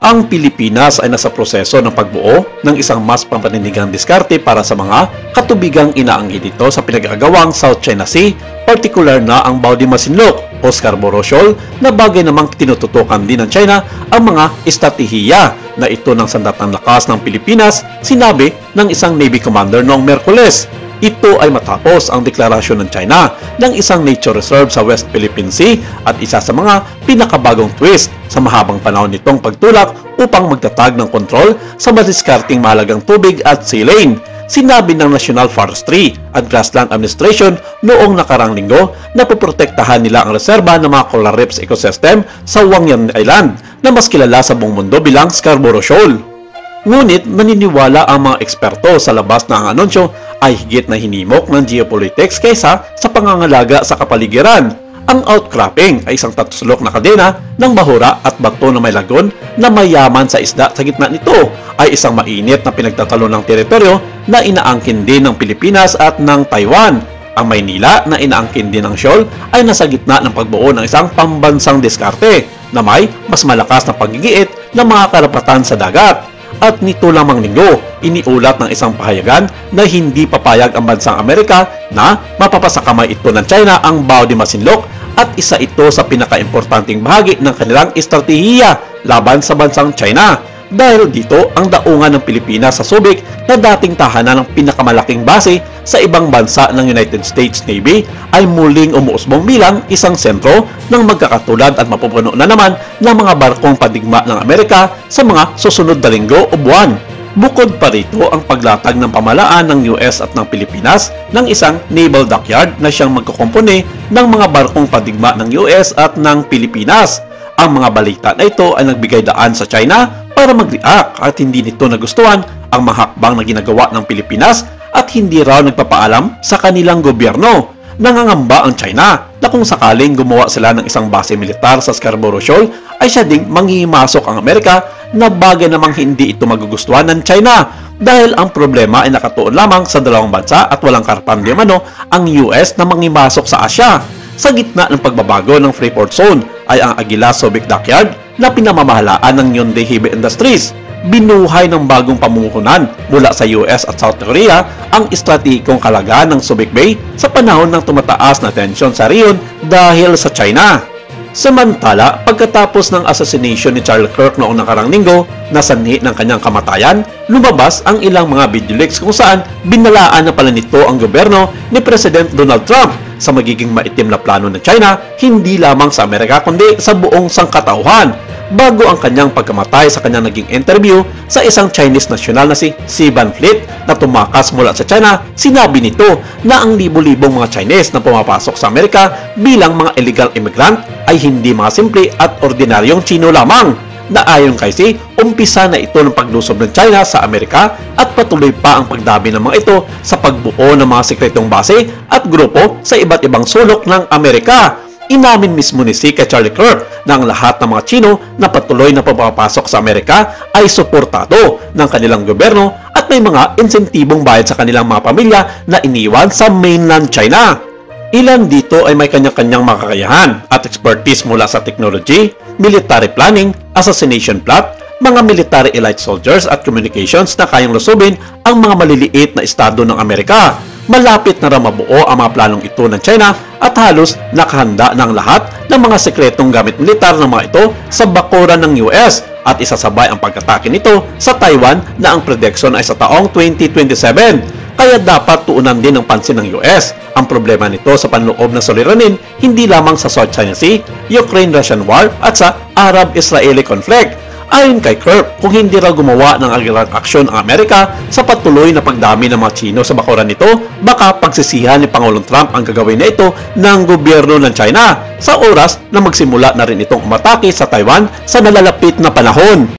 Ang Pilipinas ay nasa proseso ng pagbuo ng isang mas pampaninigang diskarte para sa mga katubigang inaangkin dito sa pinag-agawang South China Sea, partikular na ang Bao de Masinloc o Scarborough Shoal na bagay namang tinututukan din ng China ang mga estratehiya na ito ng sandatang lakas ng Pilipinas, sinabi ng isang Navy commander noong Miyerkules. Ito ay matapos ang deklarasyon ng China ng isang nature reserve sa West Philippine Sea at isa sa mga pinakabagong twist sa mahabang panahon nitong pagtulak upang magtatag ng kontrol sa madiskarting mahalagang tubig at sea lane. Sinabi ng National Forestry at Grassland Administration noong nakarang linggo na poprotektahan nila ang reserba ng mga coral reefs ecosystem sa Wangyan Island na mas kilala sa buong mundo bilang Scarborough Shoal. Ngunit naniniwala ang mga eksperto sa labas na ang anunsyo ay higit na hinimok ng geopolitics kaysa sa pangangalaga sa kapaligiran. Ang outcropping ay isang tatuslok na kadena ng bahura at bato na may lagon na mayaman sa isda. Sa gitna nito ay isang mainit na pinagtatalo ng teritoryo na inaangkin din ng Pilipinas at ng Taiwan. Ang Maynila na inaangkin din ng shoal ay nasa gitna ng pagbuo ng isang pambansang diskarte na may mas malakas na paggigiit ng mga karapatan sa dagat. At nito lamang linggo, iniulat ng isang pahayagan na hindi papayag ang bansang Amerika na mapapasakamay ito ng China ang Bao de Masinloc at isa ito sa pinakaimportanteng bahagi ng kanilang estratehiya laban sa bansang China. Dahil dito, ang daungan ng Pilipinas sa Subic na dating tahanan ng pinakamalaking base sa ibang bansa ng United States Navy ay muling umuusbong bilang isang sentro ng magkakatulad at mapupuno na naman ng mga barkong padigma ng Amerika sa mga susunod na linggo o buwan. Bukod pa rito ang paglatag ng pamalaan ng US at ng Pilipinas ng isang naval dockyard na siyang magkukumpone ng mga barkong padigma ng US at ng Pilipinas. Ang mga balita na ito ay nagbigay daan sa China para mag-react at hindi nito nagustuhan ang mga hakbang na ginagawa ng Pilipinas at hindi raw nagpapaalam sa kanilang gobyerno. Nangangamba ang China na kung sakaling gumawa sila ng isang base militar sa Scarborough Shoal ay siya ding manghihimasok ang Amerika na bagay namang hindi ito magugustuhan ng China dahil ang problema ay nakatuon lamang sa dalawang bansa at walang karapan di mano ang US na manghimasok sa Asya. Sa gitna ng pagbabago ng Freeport Zone ay ang Aguila Subic Dockyard na pinamamahalaan ng Hyundai Heavy Industries. Binuhay ng bagong pamumuhunan mula sa US at South Korea ang estratehikong kalagaan ng Subic Bay sa panahon ng tumataas na tensyon sa riyon dahil sa China. Samantala, pagkatapos ng assassination ni Charlie Kirk noong nakarang linggo na sanhi ng kanyang kamatayan, lumabas ang ilang mga video leaks kung saan binalaan na pala nito ang gobyerno ni President Donald Trump sa magiging maitim na plano ng China hindi lamang sa Amerika kundi sa buong sangkatauhan. Bago ang kanyang pagkamatay sa kanyang naging interview sa isang Chinese national na si Van Fleet na tumakas mula sa China, sinabi nito na ang libo-libong mga Chinese na pumapasok sa Amerika bilang mga illegal immigrant ay hindi mga simple at ordinaryong Chino lamang. Na ayon kay Xi, umpisa na ito ng paglusob ng China sa Amerika at patuloy pa ang pagdami ng mga ito sa pagbuo ng mga sekretong base at grupo sa iba't ibang sulok ng Amerika. Inamin mismo ni Xi kay Charlie Kirk na ang lahat ng mga Chino na patuloy na pumapasok sa Amerika ay suportado ng kanilang gobyerno at may mga insentibong bayad sa kanilang mga pamilya na iniwan sa mainland China. Ilan dito ay may kanya-kanyang makakayahan at expertise mula sa technology, military planning, assassination plot, mga military elite soldiers at communications na kayang lusubin ang mga maliliit na estado ng Amerika. Malapit na raw mabuo ang mga planong ito ng China at halos nakahanda ng lahat ng mga sekretong gamit militar ng mga ito sa bakuran ng US at isasabay ang pag-atake nito sa Taiwan na ang prediction ay sa taong 2027. Kaya dapat tuunan din ng pansin ng US ang problema nito sa panloob na suliranin hindi lamang sa South China Sea, Ukraine-Russian War at sa Arab-Israeli conflict. Ayon kay Kirk, kung hindi raw gumawa ng agilang aksyon ang Amerika sa patuloy na pagdami ng mga Chino sa bakuran nito, baka pagsisihan ni Pangulong Trump ang gagawin na ito ng gobyerno ng China sa oras na magsimula na rin itong umatake sa Taiwan sa nalalapit na panahon.